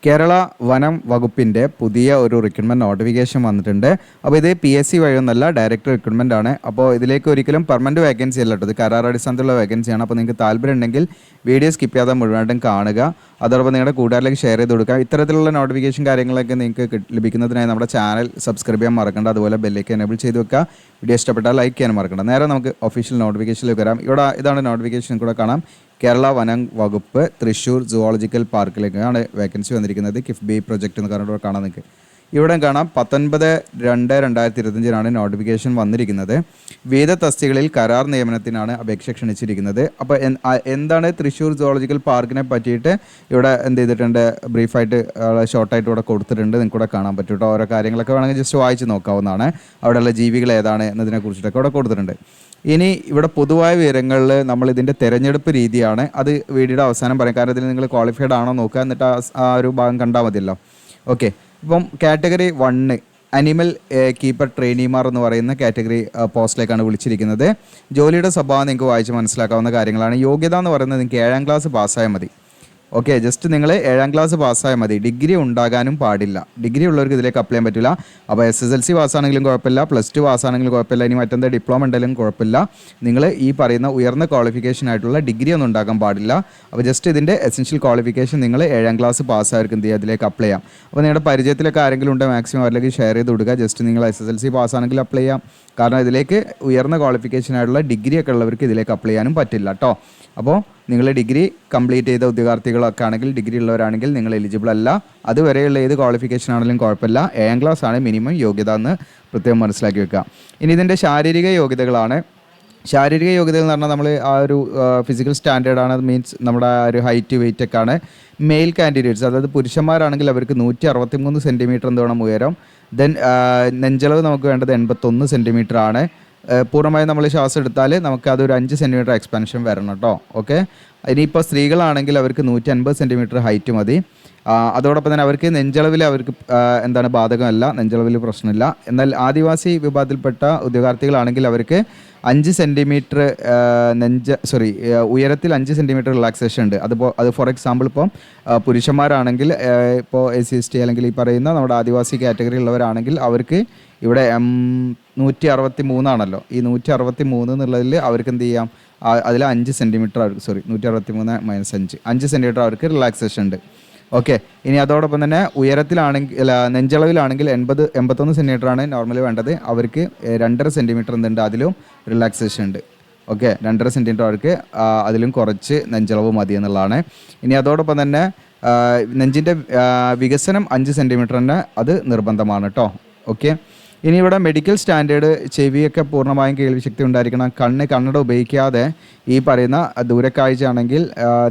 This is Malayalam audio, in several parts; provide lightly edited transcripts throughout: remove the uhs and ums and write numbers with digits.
കേരള വനം വകുപ്പിൻ്റെ പുതിയ ഒരു റിക്രൂട്ട്മെൻറ്റ് നോട്ടിഫിക്കേഷൻ വന്നിട്ടുണ്ട്. അപ്പോൾ ഇത് PSC വഴിയൊന്നല്ല, ഡയറക്റ്റ് റിക്രൂട്ട്മെൻ്റ് ആണ്. അപ്പോൾ ഇതിലേക്ക് ഒരിക്കലും പെർമനൻറ്റ് വേക്കൻസി അല്ല കേട്ടോ, ഇത് കരാർ അടിസ്ഥാനത്തിലുള്ള വേക്കൻസിയാണ്. അപ്പോൾ നിങ്ങൾക്ക് താല്പര്യം ഉണ്ടെങ്കിൽ വീഡിയോ സ്കിപ്പ് ചെയ്യാതെ മുഴുവനായിട്ടും കാണുക. അതോടൊപ്പം നിങ്ങളുടെ കൂട്ടുകാരിലേക്ക് ഷെയർ ചെയ്ത് കൊടുക്കുക. ഇത്തരത്തിലുള്ള നോട്ടിഫിക്കേഷൻ കാര്യങ്ങളൊക്കെ നിങ്ങൾക്ക് ലഭിക്കുന്നതിനായി നമ്മുടെ ചാനൽ സബ്സ്ക്രൈബ് ചെയ്യാൻ മറക്കണ്ട. അതുപോലെ ബെല്ലേക്ക് എനേബിൾ ചെയ്ത് വെക്കുക. വീഡിയോ ഇഷ്ടപ്പെട്ടാൽ ലൈക്ക് ചെയ്യാൻ മറക്കണ്ട. നേരെ നമുക്ക് ഒഫീഷ്യൽ നോട്ടിഫിക്കേഷനിലേക്ക് വരാം. ഇതാണ് നോട്ടിഫിക്കേഷൻ കൂടെ കാണാം. കേരള വനം വകുപ്പ് തൃശ്ശൂർ സുവോളജിക്കൽ പാർക്കിലേക്കാണ് വേക്കൻസി വന്നിരിക്കുന്നത്. കിഫ്ബി പ്രൊജക്റ്റ് എന്ന് പറഞ്ഞിട്ട് കാണാൻ നിങ്ങൾക്ക് ഇവിടെ കാണാം. 19/2/2025 നോട്ടിഫിക്കേഷൻ വന്നിരിക്കുന്നത്. വിവിധ തസ്തികകളിൽ കരാർ നിയമനത്തിനാണ് അപേക്ഷ ക്ഷണിച്ചിരിക്കുന്നത്. അപ്പോൾ എന്താണ് തൃശ്ശൂർ സുവോളജിക്കൽ പാർക്കിനെ പറ്റിയിട്ട് ഇവിടെ എന്ത് ചെയ്തിട്ടുണ്ട്, ബ്രീഫായിട്ട് ഷോർട്ടായിട്ട് ഇവിടെ കൊടുത്തിട്ടുണ്ട്. നിങ്ങൾക്ക് ഇവിടെ കാണാൻ പറ്റും കേട്ടോ. ഓരോ കാര്യങ്ങളൊക്കെ വേണമെങ്കിൽ ജസ്റ്റ് വായിച്ച് നോക്കാവുന്നതാണ്. അവിടെയുള്ള ജീവികൾ ഏതാണ് എന്നതിനെ കുറിച്ചിട്ടൊക്കെ ഇവിടെ കൊടുത്തിട്ടുണ്ട്. ഇനി ഇവിടെ പൊതുവായ വിവരങ്ങളിൽ നമ്മൾ ഇതിൻ്റെ തിരഞ്ഞെടുപ്പ് രീതിയാണ്, അത് വീഡിയോയുടെ അവസാനം പറയാം. കാരണം ഇതിൽ നിങ്ങൾ ക്വാളിഫൈഡ് ആണോ നോക്കുക, എന്നിട്ട് ആ ഒരു ഭാഗം കണ്ടാൽ മതിയല്ലോ. ഓക്കെ, ഇപ്പം കാറ്റഗറി 1 അനിമൽ കീപ്പർ ട്രെയിനിമാർ എന്ന് പറയുന്ന കാറ്റഗറി പോസ്റ്റിലേക്കാണ് വിളിച്ചിരിക്കുന്നത്. ജോലിയുടെ സ്വഭാവം നിങ്ങൾക്ക് വായിച്ച് മനസ്സിലാക്കാവുന്ന കാര്യങ്ങളാണ്. യോഗ്യത എന്ന് പറയുന്നത് നിങ്ങൾക്ക് 7ാം ക്ലാസ് പാസ്സായാൽ മതി. ഓക്കെ, ജസ്റ്റ് നിങ്ങൾ 7ാം ക്ലാസ് പാസ്സായാൽ മതി. ഡിഗ്രി ഉണ്ടാകാനും പാടില്ല. ഡിഗ്രി ഉള്ളവർക്ക് ഇതിലേക്ക് അപ്ലൈ ചെയ്യാൻ പറ്റില്ല. അപ്പോൾ SSLC പാസ്സാണെങ്കിലും കുഴപ്പമില്ല, +2 പാസ്സാണെങ്കിലും കുഴപ്പമില്ല, ഇനി മറ്റെന്താ ഡിപ്ലോമ ഉണ്ടെങ്കിലും കുഴപ്പമില്ല. നിങ്ങൾ ഈ പറയുന്ന ഉയർന്ന ക്വാളിഫിക്കേഷൻ ആയിട്ടുള്ള ഡിഗ്രി ഒന്നും ഉണ്ടാക്കാൻ പാടില്ല. അപ്പോൾ ജസ്റ്റ് ഇതിൻ്റെ എസെൻഷ്യൽ ക്വാളിഫിക്കേഷൻ നിങ്ങൾ 7ാം ക്ലാസ് പാസ്സായവർക്ക് എന്ത് ചെയ്യുക, അതിലേക്ക് അപ്ലൈ ചെയ്യാം. അപ്പോൾ നിങ്ങളുടെ പരിചയത്തിലൊക്കെ ആരെങ്കിലും ഉണ്ടെങ്കിൽ മാക്സിമം അവരിലേക്ക് ഷെയർ ചെയ്ത് കൊടുക്കുക. ജസ്റ്റ് നിങ്ങൾ SSLC പാസ്സാണെങ്കിൽ അപ്ലൈ ചെയ്യാം. കാരണം ഇതിലേക്ക് ഉയർന്ന ക്വാളിഫിക്കേഷൻ ആയിട്ടുള്ള ഡിഗ്രി ഒക്കെ ഉള്ളവർക്ക് ഇതിലേക്ക് അപ്ലൈ ചെയ്യാനും പറ്റില്ല കേട്ടോ. അപ്പോൾ നിങ്ങൾ ഡിഗ്രി കംപ്ലീറ്റ് ചെയ്ത ഉദ്യോഗാർത്ഥികളൊക്കെ ആണെങ്കിൽ, ഡിഗ്രി ഉള്ളവരാണെങ്കിൽ നിങ്ങൾ എലിജിബിൾ അല്ല. അതുവരെയുള്ള ഏത് ക്വാളിഫിക്കേഷൻ ആണെങ്കിലും കുഴപ്പമില്ല. 7ാം ക്ലാസ് ആണ് മിനിമം യോഗ്യത എന്ന് പ്രത്യേകം മനസ്സിലാക്കി വെക്കുക. ഇനി ഇതിൻ്റെ ശാരീരിക യോഗ്യതകളാണ്. ശാരീരിക യോഗ്യതകൾ എന്ന് പറഞ്ഞാൽ നമ്മൾ ആ ഒരു ഫിസിക്കൽ സ്റ്റാൻഡേർഡാണ്. അത് മീൻസ് നമ്മുടെ ആ ഒരു ഹൈറ്റ് വെയിറ്റ് ഒക്കെയാണ്. മെയിൽ കാൻഡിഡേറ്റ്സ്, അതായത് പുരുഷന്മാരാണെങ്കിൽ അവർക്ക് 163 സെൻറ്റിമീറ്റർ എന്ത് വേണം ഉയരം. ദെൻ നെഞ്ചളവ് നമുക്ക് വേണ്ടത് 81 സെൻറ്റിമീറ്റർ ആണ്. പൂർണ്ണമായും നമ്മൾ ശ്വാസം എടുത്താൽ നമുക്ക് അതൊരു 5 സെൻറ്റിമീറ്റർ എക്സ്പാൻഷൻ വരണം കേട്ടോ. ഓക്കെ, ഇനിയിപ്പോൾ സ്ത്രീകളാണെങ്കിൽ അവർക്ക് 150 സെൻറ്റിമീറ്റർ ഹൈറ്റ് മതി. അതോടൊപ്പം തന്നെ അവർക്ക് നെഞ്ചളവിൽ അവർക്ക് ബാധകമല്ല, നെഞ്ചളവിൽ പ്രശ്നമില്ല. എന്നാൽ ആദിവാസി വിഭാഗത്തിൽപ്പെട്ട ഉദ്യോഗാർത്ഥികളാണെങ്കിൽ അവർക്ക് 5 സെൻറ്റിമീറ്റർ ഉയരത്തിൽ 5 സെൻറ്റിമീറ്റർ റിലാക്സേഷൻ ഉണ്ട്. അത് ഫോർ എക്സാമ്പിൾ ഇപ്പോൾ പുരുഷന്മാരാണെങ്കിൽ ഇപ്പോൾ SC/ST അല്ലെങ്കിൽ ഈ പറയുന്ന നമ്മുടെ ആദിവാസി കാറ്റഗറി ഉള്ളവരാണെങ്കിൽ അവർക്ക് ഇവിടെ 163 ആണല്ലോ. ഈ 163 എന്നുള്ളതിൽ അവർക്ക് എന്ത് ചെയ്യാം, അതിൽ 5 സെൻറ്റിമീറ്റർ അവർക്ക് 163 - 5 സെൻറ്റിമീറ്റർ അവർക്ക് റിലാക്സേഷൻ ഉണ്ട്. ഓക്കെ, ഇനി അതോടൊപ്പം തന്നെ ഉയരത്തിലാണെങ്കിൽ നെഞ്ചളവിലാണെങ്കിൽ 81 സെൻറ്റിമീറ്റർ ആണ് നോർമലി വേണ്ടത്. അവർക്ക് 2.5 സെൻറ്റിമീറ്റർ എന്തുണ്ട്, അതിലും റിലാക്സേഷൻ ഉണ്ട്. ഓക്കെ, 2.5 സെൻറ്റിമീറ്റർ അവർക്ക് അതിലും കുറച്ച് നെഞ്ചളവ് മതി എന്നുള്ളതാണ്. ഇനി അതോടൊപ്പം തന്നെ നെഞ്ചിൻ്റെ വികസനം 5 സെൻറ്റിമീറ്റർ തന്നെ അത് നിർബന്ധമാണ് കേട്ടോ. ഓക്കെ, ഇനി ഇവിടെ മെഡിക്കൽ സ്റ്റാൻഡേർഡ്, ചെവിയൊക്കെ പൂർണ്ണമായും കേൾവിശക്തി ഉണ്ടായിരിക്കണം. കണ്ണട ഉപയോഗിക്കാതെ ഈ പറയുന്ന ദൂരക്കാഴ്ച ആണെങ്കിൽ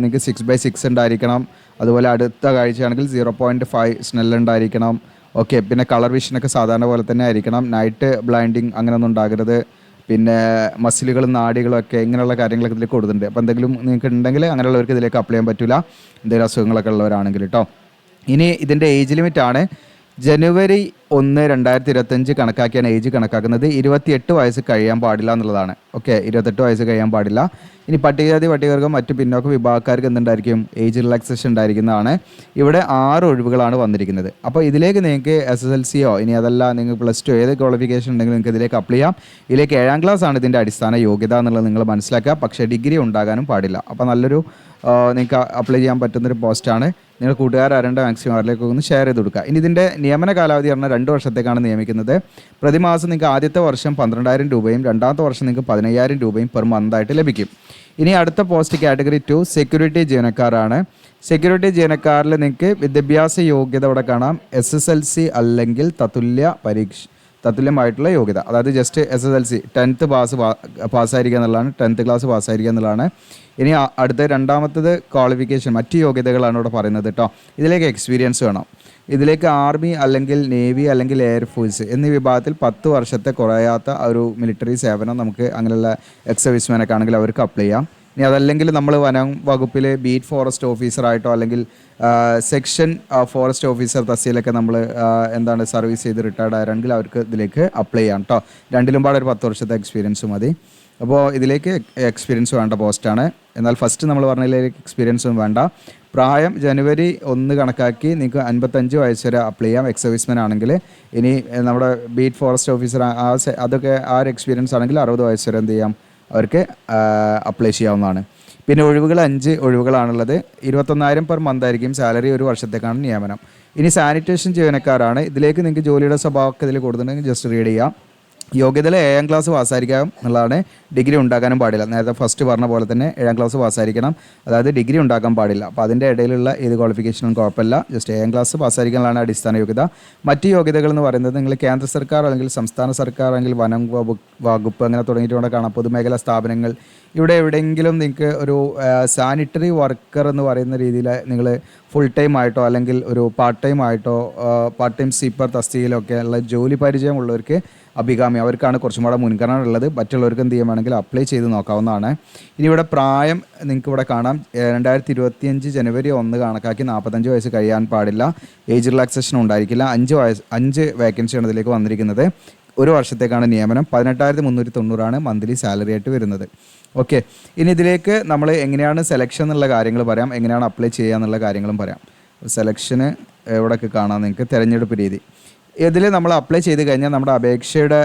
നിങ്ങൾക്ക് 6/6 ഉണ്ടായിരിക്കണം. അതുപോലെ അടുത്ത കാഴ്ചയാണെങ്കിൽ 0.5 സ്നെൽ ഉണ്ടായിരിക്കണം. ഓക്കെ, പിന്നെ കളർ വിഷനൊക്കെ സാധാരണ പോലെ തന്നെ ആയിരിക്കണം. നൈറ്റ് ബ്ലൈൻഡിങ് അങ്ങനെയൊന്നും ഉണ്ടാകരുത്. പിന്നെ മസിലുകളും നാടികളും ഒക്കെ ഇങ്ങനെയുള്ള കാര്യങ്ങളൊക്കെ ഇതിലേക്ക് കൊടുത്തിട്ടുണ്ട്. അപ്പോൾ എന്തെങ്കിലും നിങ്ങൾക്ക് ഉണ്ടെങ്കിൽ അങ്ങനെയുള്ളവർക്ക് ഇതിലേക്ക് അപ്ലൈ ചെയ്യാൻ പറ്റില്ല, എന്തെങ്കിലും അസുഖങ്ങളൊക്കെ ഉള്ളവരാണെങ്കിൽ കേട്ടോ. ഇനി ഇതിൻ്റെ ഏജ് ലിമിറ്റാണ് ജനുവരി 1, 2025 കണക്കാക്കിയാണ് ഏജ് കണക്കാക്കുന്നത്. 28 വയസ്സ് കഴിയാൻ പാടില്ല എന്നുള്ളതാണ്. ഓക്കെ, 28 വയസ്സ് കഴിയാൻ പാടില്ല. ഇനി പട്ടികജാതി പട്ടികവർഗം മറ്റു പിന്നോക്ക വിഭാഗക്കാർക്ക് എന്തുണ്ടായിരിക്കും, ഏജ് റിലാക്സേഷൻ ഉണ്ടായിരിക്കുന്നതാണ്. ഇവിടെ 6 ഒഴിവുകളാണ് വന്നിരിക്കുന്നത്. അപ്പോൾ ഇതിലേക്ക് നിങ്ങൾക്ക് SSLCയോ ഇനി അതല്ല നിങ്ങൾ +2 ഏത് ക്വാളിഫിക്കേഷൻ ഉണ്ടെങ്കിലും നിങ്ങൾക്ക് ഇതിലേക്ക് അപ്ലൈ ചെയ്യാം. ഇതിലേക്ക് 7ാം ക്ലാസ് ആണ് ഇതിൻ്റെ അടിസ്ഥാന യോഗ്യത എന്നുള്ളത് നിങ്ങൾ മനസ്സിലാക്കുക. പക്ഷേ ഡിഗ്രി ഉണ്ടാകാനും പാടില്ല. അപ്പോൾ നല്ലൊരു നിങ്ങൾക്ക് അപ്ലൈ ചെയ്യാൻ പറ്റുന്നൊരു പോസ്റ്റാണ്. നിങ്ങൾ കൂട്ടുകാരാരേണ്ട മാക്സിമം അവരിലേക്ക് ഒന്ന് ഷെയർ ചെയ്ത് കൊടുക്കുക. ഇനി ഇതിൻ്റെ നിയമന കാലാവധി പറഞ്ഞാൽ 2 വർഷത്തേക്കാണ് നിയമിക്കുന്നത്. പ്രതിമാസം നിങ്ങൾക്ക് ആദ്യത്തെ വർഷം 12,000 രൂപയും രണ്ടാമത്തെ വർഷം നിങ്ങൾക്ക് 15,000 രൂപയും പെർ മന്തായിട്ട് ലഭിക്കും. ഇനി അടുത്ത പോസ്റ്റ് കാറ്റഗറി 2 സെക്യൂരിറ്റി ജീവനക്കാരാണ്. സെക്യൂരിറ്റി ജീവനക്കാരിൽ നിങ്ങൾക്ക് വിദ്യാഭ്യാസ യോഗ്യത ഇവിടെ കാണാം. SSLC അല്ലെങ്കിൽ തത്തുല്യമായിട്ടുള്ള യോഗ്യത, അതായത് ജസ്റ്റ് SSLC 10th പാസ്സായിരിക്കുക എന്നുള്ളതാണ്. 10th ക്ലാസ് പാസ്സായിരിക്കുക എന്നുള്ളതാണ്. ഇനി അടുത്ത രണ്ടാമത്തത് ക്വാളിഫിക്കേഷൻ, മറ്റ് യോഗ്യതകളാണ് ഇവിടെ പറയുന്നത് കേട്ടോ. ഇതിലേക്ക് എക്സ്പീരിയൻസ് വേണം. ഇതിലേക്ക് ആർമി അല്ലെങ്കിൽ നേവി അല്ലെങ്കിൽ എയർഫോഴ്സ് എന്നീ വിഭാഗത്തിൽ 10 വർഷത്തെ കുറയാത്ത ഒരു മിലിറ്ററി സേവനം നമുക്ക് അങ്ങനെയുള്ള എക്സ് സർവീസ്മാനൊക്കെ ആണെങ്കിൽ അവർക്ക് അപ്ലൈ ചെയ്യാം. ഇനി അതല്ലെങ്കിൽ നമ്മൾ വനം വകുപ്പിൽ ബീറ്റ് ഫോറസ്റ്റ് ഓഫീസറായിട്ടോ അല്ലെങ്കിൽ സെക്ഷൻ ഫോറസ്റ്റ് ഓഫീസർ തസ്തിയിലൊക്കെ നമ്മൾ സർവീസ് ചെയ്ത് റിട്ടയർഡ് ആയിരുന്നെങ്കിൽ അവർക്ക് ഇതിലേക്ക് അപ്ലൈ ചെയ്യാം കേട്ടോ. രണ്ടിലും പാടെ ഒരു 10 വർഷത്തെ എക്സ്പീരിയൻസ് മതി. അപ്പോൾ ഇതിലേക്ക് എക്സ്പീരിയൻസ് വേണ്ട പോസ്റ്റാണ്. എന്നാൽ ഫസ്റ്റ് നമ്മൾ പറഞ്ഞതിലേക്ക് എക്സ്പീരിയൻസും വേണ്ട. പ്രായം ജനുവരി 1 കണക്കാക്കി നിങ്ങൾക്ക് 55 വയസ്സ് വരെ അപ്ലൈ ചെയ്യാം. എക്സ് സർവീസ്മാൻ ആണെങ്കിൽ. ഇനി നമ്മുടെ ബീറ്റ് ഫോറസ്റ്റ് ഓഫീസർ അതൊക്കെ ആ ഒരു എക്സ്പീരിയൻസ് ആണെങ്കിൽ 60 വയസ്സ് വരെ എന്ത് ചെയ്യാം, അവർക്ക് അപ്ലൈ ചെയ്യാവുന്നതാണ്. പിന്നെ ഒഴിവുകൾ 5 ഒഴിവുകളാണുള്ളത്. 21,000 പെർ മന്ത് ആയിരിക്കും സാലറി. 1 വർഷത്തേക്കാണ് നിയമനം. ഇനി സാനിറ്റേഷൻ ജീവനക്കാരാണ്. ഇതിലേക്ക് നിങ്ങൾക്ക് ജോലിയുടെ സ്വഭാവമൊക്കെ ഇതിൽ കൊടുത്തിട്ടുണ്ടെങ്കിൽ ജസ്റ്റ് റീഡ് ചെയ്യാം. യോഗ്യതയിൽ 7ാം ക്ലാസ് പാസ്സായിരിക്കാം എന്നുള്ളതാണ്. ഡിഗ്രി ഉണ്ടാക്കാനും പാടില്ല. നേരത്തെ ഫസ്റ്റ് പറഞ്ഞ പോലെ തന്നെ 7ാം ക്ലാസ് പാസ്സായിരിക്കണം, അതായത് ഡിഗ്രി ഉണ്ടാക്കാൻ പാടില്ല. അപ്പോൾ അതിൻ്റെ ഇടയിലുള്ള ഏത് ക്വാളിഫിക്കേഷനും കുഴപ്പമില്ല, ജസ്റ്റ് 7ാം ക്ലാസ് പാസ്സായിരിക്കാനുള്ളതാണ് അടിസ്ഥാന യോഗ്യത. മറ്റ് യോഗ്യതകൾ എന്ന് പറയുന്നത് നിങ്ങൾ കേന്ദ്ര സർക്കാർ അല്ലെങ്കിൽ സംസ്ഥാന സർക്കാർ അല്ലെങ്കിൽ വനം വകുപ്പ് അങ്ങനെ തുടങ്ങിയിട്ട് ഇവിടെ കാണാം. പൊതുമേഖലാ സ്ഥാപനങ്ങൾ, ഇവിടെ എവിടെയെങ്കിലും നിങ്ങൾക്ക് ഒരു സാനിറ്ററി വർക്കർ എന്ന് പറയുന്ന രീതിയിൽ നിങ്ങൾ ഫുൾ ടൈം ആയിട്ടോ അല്ലെങ്കിൽ ഒരു പാർട്ട് ടൈം ആയിട്ടോ പാർട്ട് ടൈം സ്വീപ്പർ തസ്തികയിലൊക്കെ ഉള്ള ജോലി പരിചയമുള്ളവർക്ക് അഭികാമ്യം, അവർക്കാണ് കുറച്ചും കൂടെ മുൻഗണന ഉള്ളത്. മറ്റുള്ളവർക്ക് എന്ത് ചെയ്യുകയാണെങ്കിൽ അപ്ലൈ ചെയ്ത് നോക്കാവുന്നതാണ്. ഇനി ഇവിടെ പ്രായം നിങ്ങൾക്ക് ഇവിടെ കാണാം. 2025 ജനുവരി 1 കണക്കാക്കി 45 വയസ്സ് കഴിയാൻ പാടില്ല. ഏജ് റിലാക്സേഷൻ ഉണ്ടായിരിക്കില്ല. 5 വേക്കൻസിയാണ് ഇതിലേക്ക് വന്നിരിക്കുന്നത്. 1 വർഷത്തേക്കാണ് നിയമനം. 18,390 മന്ത്ലി സാലറി ആയിട്ട് വരുന്നത്. ഓക്കെ, ഇനി ഇതിലേക്ക് നമ്മൾ എങ്ങനെയാണ് സെലക്ഷൻ എന്നുള്ള കാര്യങ്ങൾ പറയാം, എങ്ങനെയാണ് അപ്ലൈ ചെയ്യുക എന്നുള്ള കാര്യങ്ങളും പറയാം. സെലക്ഷന് എവിടെയൊക്കെ കാണാം നിങ്ങൾക്ക്, തിരഞ്ഞെടുപ്പ് രീതി. ഇതിൽ നമ്മൾ അപ്ലൈ ചെയ്ത് കഴിഞ്ഞാൽ നമ്മുടെ അപേക്ഷയുടെ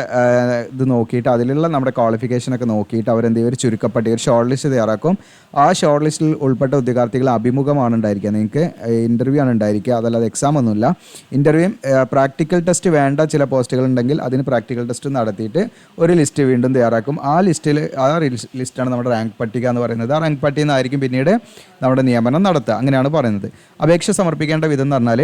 ഇത് നോക്കിയിട്ട് അതിലുള്ള നമ്മുടെ ക്വാളിഫിക്കേഷനൊക്കെ നോക്കിയിട്ട് അവരെന്ത് ചെയ്യും, ഒരു ചുരുക്കപ്പട്ടിക, ഒരു ഷോർട്ട് ലിസ്റ്റ് തയ്യാറാക്കും. ആ ഷോർട്ട് ലിസ്റ്റിൽ ഉൾപ്പെട്ട ഉദ്യോഗാർത്ഥികൾ അഭിമുഖമാണ് ഉണ്ടായിരിക്കുക. നിങ്ങൾക്ക് ഇൻ്റർവ്യൂ ആണ് ഉണ്ടായിരിക്കുക, അതല്ലാതെ എക്സാം ഒന്നുമില്ല. ഇൻ്റർവ്യൂയും പ്രാക്ടിക്കൽ ടെസ്റ്റ് വേണ്ട ചില പോസ്റ്റുകൾ ഉണ്ടെങ്കിൽ അതിന് പ്രാക്ടിക്കൽ ടെസ്റ്റ് നടത്തിയിട്ട് ഒരു ലിസ്റ്റ് വീണ്ടും തയ്യാറാക്കും. ആ ലിസ്റ്റാണ് നമ്മുടെ റാങ്ക് പട്ടിക എന്ന് പറയുന്നത്. ആ റാങ്ക് പട്ടികയിൽ നിന്നായിരിക്കും പിന്നീട് നമ്മുടെ നിയമനം നടത്തുക. അങ്ങനെയാണ് പറയുന്നത്. അപേക്ഷ സമർപ്പിക്കേണ്ട വിധം എന്ന് പറഞ്ഞാൽ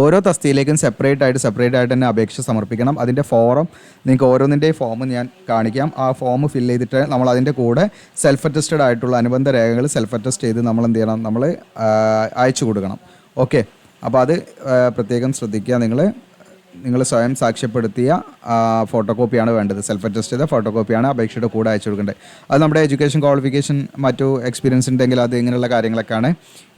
ഓരോ തസ്തിയിലേക്കും സെപ്പറേറ്റ് ആയിട്ട് തന്നെ അപേക്ഷ സമർപ്പിക്കണം. അതിൻ്റെ ഫോറം നിങ്ങൾക്ക് ഓരോന്നിൻ്റെയും ഫോം ഞാൻ കാണിക്കാം. ആ ഫോം ഫില്ല് ചെയ്തിട്ട് നമ്മൾ അതിൻ്റെ കൂടെ സെൽഫ് അറ്റസ്റ്റഡ് ആയിട്ടുള്ള അനുബന്ധ രേഖകൾ സെൽഫ് അറ്റസ്റ്റ് ചെയ്ത് നമ്മൾ എന്ത് ചെയ്യണം, നമ്മൾ അയച്ചു കൊടുക്കണം. ഓക്കെ, അപ്പോൾ അത് പ്രത്യേകം ശ്രദ്ധിക്കുക. നിങ്ങൾ സ്വയം സാക്ഷ്യപ്പെടുത്തിയ ഫോട്ടോ കോപ്പിയാണ് വേണ്ടത്. സെൽഫ് അറ്റസ്റ്റ് ചെയ്ത ഫോട്ടോ കോപ്പിയാണ് അപേക്ഷയുടെ കൂടെ അയച്ചു കൊടുക്കേണ്ടത്. അത് നമ്മുടെ എഡ്യൂക്കേഷൻ ക്വാളിഫിക്കേഷൻ മറ്റു എക്സ്പീരിയൻസ് ഉണ്ടെങ്കിൽ അത് ഇങ്ങനെയുള്ള കാര്യങ്ങളൊക്കെയാണ്.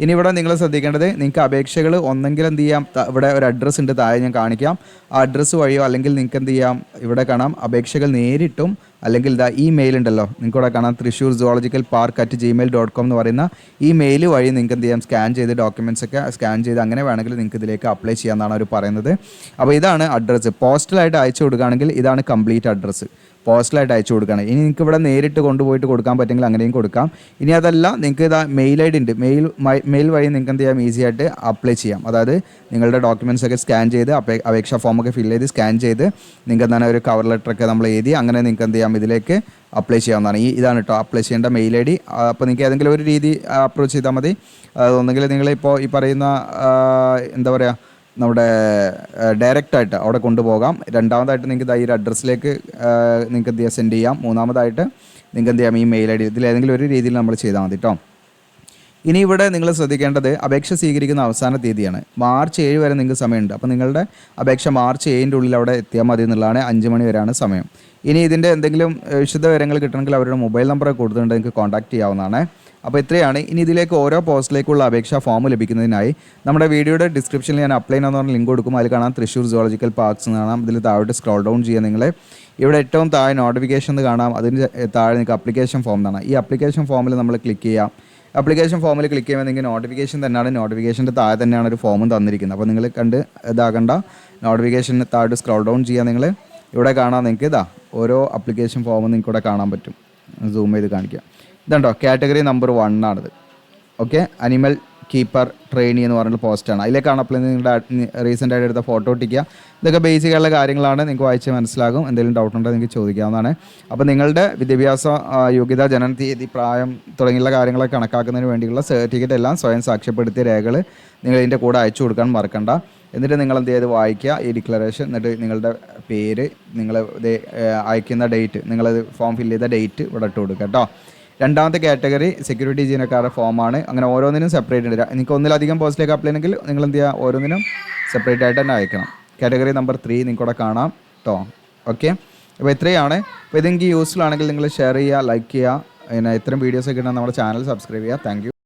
ഇനി ഇവിടെ നിങ്ങൾ ശ്രദ്ധിക്കേണ്ടത്, നിങ്ങൾക്ക് അപേക്ഷകൾ ഒന്നെങ്കിൽ എന്ത് ചെയ്യാം, ഇവിടെ ഒരു അഡ്രസ്സ് ഉണ്ട്, താഴെ ഞാൻ കാണിക്കാം. ആ അഡ്രസ്സ് വഴിയോ അല്ലെങ്കിൽ നിങ്ങൾക്ക് എന്ത് ചെയ്യാം, ഇവിടെ കാണാം അപേക്ഷകൾ നേരിട്ടും അല്ലെങ്കിൽ ഈ മെയിൽ ഉണ്ടല്ലോ, നിങ്ങൾക്ക് ഇവിടെ കാണാം thrissur.zoologicalpark@gmail.com എന്ന് പറയുന്ന ഈ മെയിൽ വഴി നിങ്ങൾക്ക് എന്ത് ചെയ്യാം, സ്കാൻ ചെയ്ത് ഡോക്യുമെൻറ്റ്സ് ഒക്കെ സ്കാൻ ചെയ്ത് അങ്ങനെ വേണമെങ്കിൽ നിങ്ങൾക്ക് ഇതിലേക്ക് അപ്ലൈ ചെയ്യാമെന്നാണ് അവർ പറയുന്നത്. അപ്പോൾ ഇതാണ് അഡ്രസ്സ്. പോസ്റ്റലായിട്ട് അയച്ചു കൊടുക്കുകയാണെങ്കിൽ ഇതാണ് കംപ്ലീറ്റ് അഡ്രസ്സ്. പോസ്റ്റലായിട്ട് അയച്ചു കൊടുക്കുകയാണ്. ഇനി നിങ്ങൾക്ക് ഇവിടെ നേരിട്ട് കൊണ്ടുപോയിട്ട് കൊടുക്കാൻ പറ്റുമെങ്കിൽ അങ്ങനെയും കൊടുക്കാം. ഇനി അതല്ല, നിങ്ങൾക്ക് ഇതാ മെയിൽ ID ഉണ്ട്, മെയിൽ വഴി നിങ്ങൾക്ക് എന്ത് ചെയ്യാം, ഈസി ആയിട്ട് അപ്ലൈ ചെയ്യാം. അതായത് നിങ്ങളുടെ ഡോക്യുമെൻറ്റ്സ് ഒക്കെ സ്കാൻ ചെയ്ത് അപേക്ഷാ ഫോമൊക്കെ ഫില്ല് ചെയ്ത് സ്കാൻ ചെയ്ത് നിങ്ങൾക്ക് എന്താണ് ഒരു കവർ ലെറ്ററൊക്കെ നമ്മൾ എഴുതി അങ്ങനെ നിങ്ങൾക്ക് എന്ത് ചെയ്യാം, ഇതിലേക്ക് അപ്ലൈ ചെയ്യാവുന്നതാണ്. ഇതാണ് കേട്ടോ അപ്ലൈ ചെയ്യേണ്ട മെയിൽ ID. അപ്പോൾ നിങ്ങൾക്ക് ഏതെങ്കിലും ഒരു രീതി അപ്രോച്ച് ചെയ്താൽ മതി. ഒന്നെങ്കിൽ നിങ്ങളിപ്പോൾ ഈ പറയുന്ന എന്താ പറയുക, നമ്മുടെ ഡയറക്റ്റായിട്ട് അവിടെ കൊണ്ടുപോകാം. രണ്ടാമതായിട്ട് നിങ്ങൾക്ക് ഈ ഒരു അഡ്രസ്സിലേക്ക് നിങ്ങൾക്ക് എന്ത് ചെയ്യാം, സെൻഡ് ചെയ്യാം. മൂന്നാമതായിട്ട് നിങ്ങൾക്ക് എന്ത് ചെയ്യാം, ഈ മെയിൽ ID ഇതിലേതെങ്കിലും ഒരു രീതിയിൽ നമ്മൾ ചെയ്താൽ മതി കേട്ടോ. ഇനി ഇവിടെ നിങ്ങൾ ശ്രദ്ധിക്കേണ്ടത്, അപേക്ഷ സ്വീകരിക്കുന്ന അവസാന തീയതിയാണ്. മാർച്ച് 7 വരെ നിങ്ങൾക്ക് സമയമുണ്ട്. അപ്പോൾ നിങ്ങളുടെ അപേക്ഷ മാർച്ച് 7 ഉള്ളിൽ അവിടെ എത്തിയാൽ മതി എന്നുള്ളതാണ്. 5 മണി വരെയാണ് സമയം. ഇനി ഇതിൻ്റെ എന്തെങ്കിലും വിശദ വിവരങ്ങൾ കിട്ടണമെങ്കിൽ അവരുടെ മൊബൈൽ നമ്പറൊക്കെ കൊടുത്തിട്ടുണ്ട്, നിങ്ങൾക്ക് കോൺടാക്ട് ചെയ്യാവുന്നതാണ്. അപ്പോൾ ഇത്രയാണ്. ഇനി ഇതിലേക്ക് ഓരോ പോസ്റ്റിലേക്കുള്ള അപേക്ഷാ ഫോം ലഭിക്കുന്നതിനായി നമ്മുടെ വീഡിയോയുടെ ഡിസ്ക്രിപ്ഷനിൽ ഞാൻ അപ്ലൈ എന്ന് പറഞ്ഞ ലിങ്ക് കൊടുക്കും. അതിൽ കാണാം തൃശ്ശൂർ സുവോളജിക്കൽ പാർക്സ് എന്ന് കാണാം. ഇതിൽ താഴോട്ട് സ്ക്രോൾ ഡൗൺ ചെയ്യുക. നിങ്ങൾ ഇവിടെ ഏറ്റവും താഴെ നോട്ടിഫിക്കേഷൻ എന്ന് കാണാം. അതിന് താഴെ നിങ്ങൾക്ക് അപ്ലിക്കേഷൻ ഫോം എന്നാണ്. ഈ അപ്ലിക്കേഷൻ ഫോമിൽ നമ്മൾ ക്ലിക്ക് ചെയ്യാം. അപ്ലിക്കേഷൻ ഫോമിൽ ക്ലിക്ക് ചെയ്യുമ്പോൾ നിങ്ങൾക്ക് നോട്ടിഫിക്കേഷൻ തന്നെയാണ്. നോട്ടിഫിക്കേഷൻ്റെ താഴെ തന്നെയാണ് ഒരു ഫോമും തന്നിരിക്കുന്നത്. അപ്പോൾ നിങ്ങൾ കണ്ട് ഇതാകണ്ട, നോട്ടിഫിക്കേഷന് താഴെ സ്ക്രോൾ ഡൗൺ ചെയ്യുക. നിങ്ങൾ ഇവിടെ കാണാം, നിങ്ങൾക്ക് ഓരോ അപ്ലിക്കേഷൻ ഫോമും നിങ്ങൾക്ക് ഇവിടെ കാണാൻ പറ്റും. സൂം ചെയ്ത് കാണിക്കാം. ഇതുണ്ടോ, കാറ്റഗറി നമ്പർ 1 ആണിത്. ഓക്കെ, അനിമൽ കീപ്പർ ട്രെയിനി എന്ന് പറഞ്ഞിട്ട് പോസ്റ്റാണ്. അതിലേക്കാണ് അപ്ലൈ നിങ്ങളുടെ റീസെൻ്റ് ആയിട്ട് എടുത്ത ഫോട്ടോ ഒട്ടിക്കുക. ഇതൊക്കെ ബേസിക്കായുള്ള കാര്യങ്ങളാണ്, നിങ്ങൾക്ക് വായിച്ച് മനസ്സിലാകും. എന്തെങ്കിലും ഡൗട്ട് ഉണ്ടെങ്കിൽ നിങ്ങൾക്ക് ചോദിക്കാവുന്നതാണ്. അപ്പോൾ നിങ്ങളുടെ വിദ്യാഭ്യാസ യോഗ്യത, ജനന തീയതി, പ്രായം തുടങ്ങിയുള്ള കാര്യങ്ങളൊക്കെ കണക്കാക്കുന്നതിന് വേണ്ടിയുള്ള സർട്ടിഫിക്കറ്റ് എല്ലാം സ്വയം സാക്ഷ്യപ്പെടുത്തിയ രേഖകൾ നിങ്ങൾ ഇതിൻ്റെ കൂടെ അയച്ചു കൊടുക്കാൻ മറക്കണ്ട. എന്നിട്ട് നിങ്ങൾ എന്ത് ചെയ്ത് വായിക്കുക ഈ ഡിക്ലറേഷൻ. എന്നിട്ട് നിങ്ങളുടെ പേര്, നിങ്ങൾ അയക്കുന്ന ഡേറ്റ്, നിങ്ങളത് ഫോം ഫില്ല് ചെയ്ത ഡേറ്റ് ഇവിടെ ഇട്ട് കൊടുക്കുക കേട്ടോ. രണ്ടാമത്തെ കാറ്റഗറി സെക്യൂരിറ്റി ജീവനക്കാരുടെ ഫോമാണ്. അങ്ങനെ ഓരോന്നിനും സെപ്പറേറ്റ് ഉണ്ട്. നിങ്ങൾക്ക് ഒന്നിലധികം പോസ്റ്റിലേക്ക് അപ്ലൈ ചെയ്യണമെങ്കിൽ നിങ്ങൾ എന്ത് ചെയ്യുക, ഓരോന്നിനും സെപ്പറേറ്റ് ആയിട്ട് തന്നെ അയക്കണം. കാറ്റഗറി നമ്പർ 3 നിങ്ങൾക്കിവിടെ കാണാം കേട്ടോ. ഓക്കെ, അപ്പോൾ ഇത്രയാണ്. അപ്പോൾ ഇതെങ്കിൽ യൂസ്ഫുൾ ആണെങ്കിൽ നിങ്ങൾ ഷെയർ ചെയ്യുക, ലൈക്ക് ചെയ്യുക. പിന്നെ ഇത്തരം വീഡിയോസൊക്കെ ഇടാൻ നമ്മുടെ ചാനൽ സബ്സ്ക്രൈബ് ചെയ്യുക. Thank you.